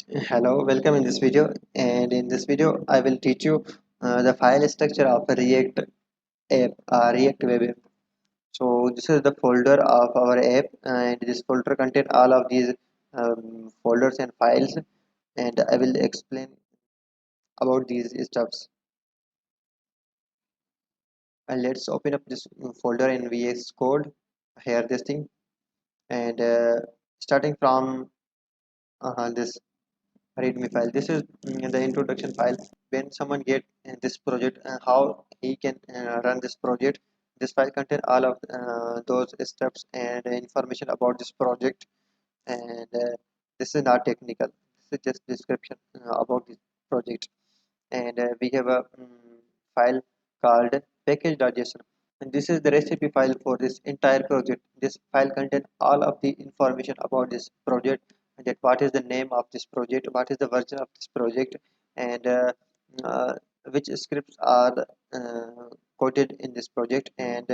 Hello, welcome in this video. And in this video, I will teach you the file structure of a React app, React web app. So this is the folder of our app, and this folder contains all of these folders and files. And I will explain about these stuffs. And let's open up this folder in VS Code. Here, this thing, and starting from this readme file. This is the introduction file. When someone get this project, how he can run this project. This file contain all of those steps and information about this project. And this is not technical. This is just description about this project. And we have a file called package.json. And this is the recipe file for this entire project. This file contains all of the information about this project, and that what is the name of this project, what is the version of this project, and uh, which scripts are coded in this project, and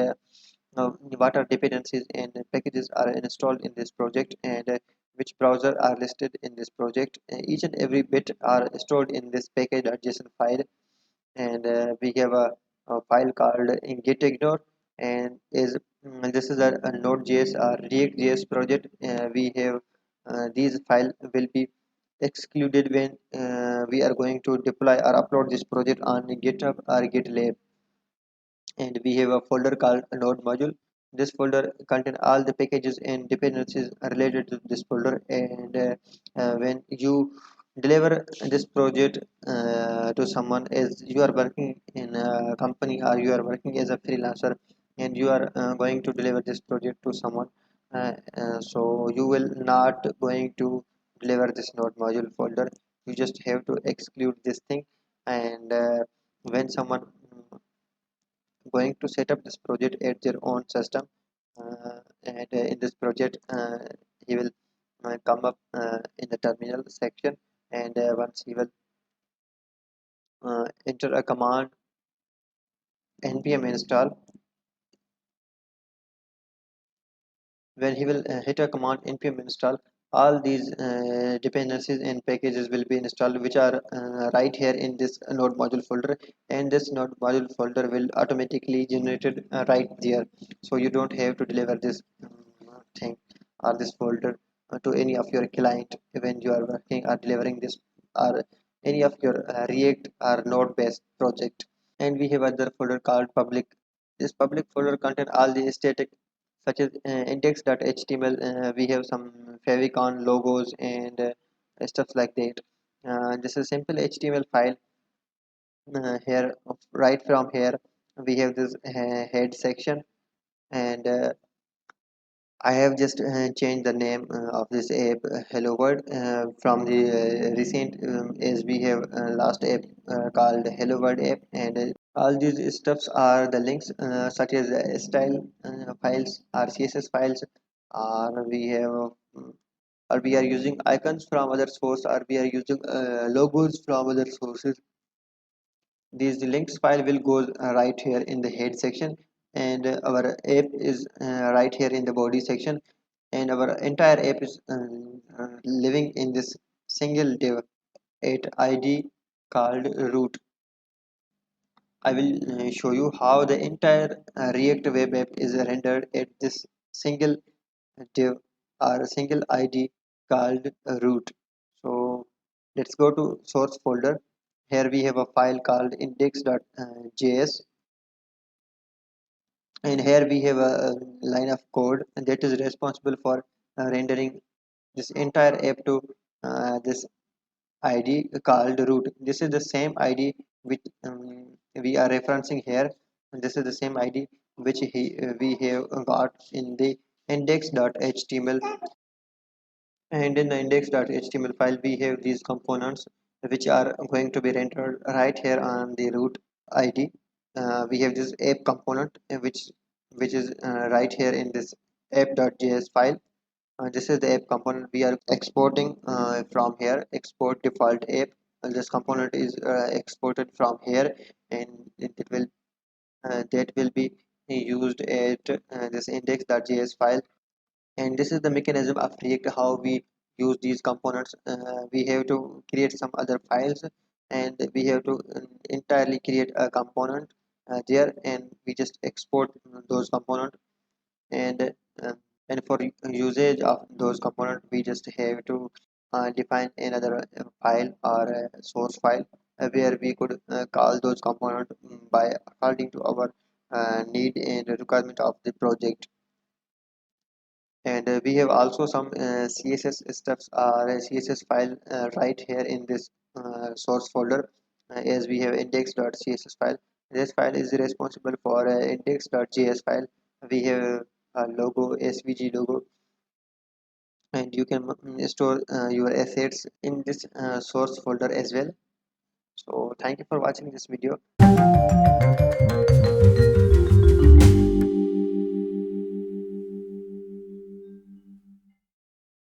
what are dependencies and packages are installed in this project, and which browser are listed in this project. Each and every bit are stored in this package.json file. And we have a file called in gitignore, and this is a node.js or react.js project. We have these file will be excluded when we are going to deploy or upload this project on github or gitlab. And we have a folder called node module. This folder contain all the packages and dependencies related to this folder. And when you deliver this project to someone, as you are working in a company or you are working as a freelancer, and you are going to deliver this project to someone, so you will not going to deliver this node module folder. You just have to exclude this thing. And when someone going to set up this project at their own system, and in this project he will come up in the terminal section. And once he will enter a command npm install. When he will hit a command npm install, all these dependencies and packages will be installed, which are right here in this node module folder. And this node module folder will automatically generated right there, so you don't have to deliver this thing or this folder to any of your client when you are working or delivering this or any of your react or node based project. And we have other folder called public. This public folder contain all the static such as index.html. We have some favicon logos and stuff like that. This is simple html file. Here, right from here, we have this head section. And I have just changed the name of this app, Hello World, from the recent, as we have last app called Hello World app. And all these stuffs are the links, such as style files or CSS files, or we have, or we are using icons from other source, or we are using logos from other sources. These links file will go right here in the head section, and our app is right here in the body section. And our entire app is living in this single div at id called root. I will show you how the entire React web app is rendered at this single div or a single id called root. So let's go to source folder. Here we have a file called index.js, and here we have a line of code that is responsible for rendering this entire app to this id called root. This is the same id which we are referencing here, and this is the same id which we have got in the index.html. And in the index.html file, we have these components which are going to be rendered right here on the root id. We have this app component, which is right here in this app.js file. This is the app component we are exporting from here. Export default app. This component is exported from here, and that will be used at this index.js file. And this is the mechanism of React, how we use these components, we have to create some other files, and we have to entirely create a component there, and we just export those components. And uh, and for usage of those components, we just have to define another file or a source file, where we could call those components by according to our need and requirement of the project. And we have also some css steps or a css file right here in this source folder, as we have index.css file. This file is responsible for index.js file. We have a logo, svg logo, and you can store your assets in this source folder as well. So thank you for watching this video.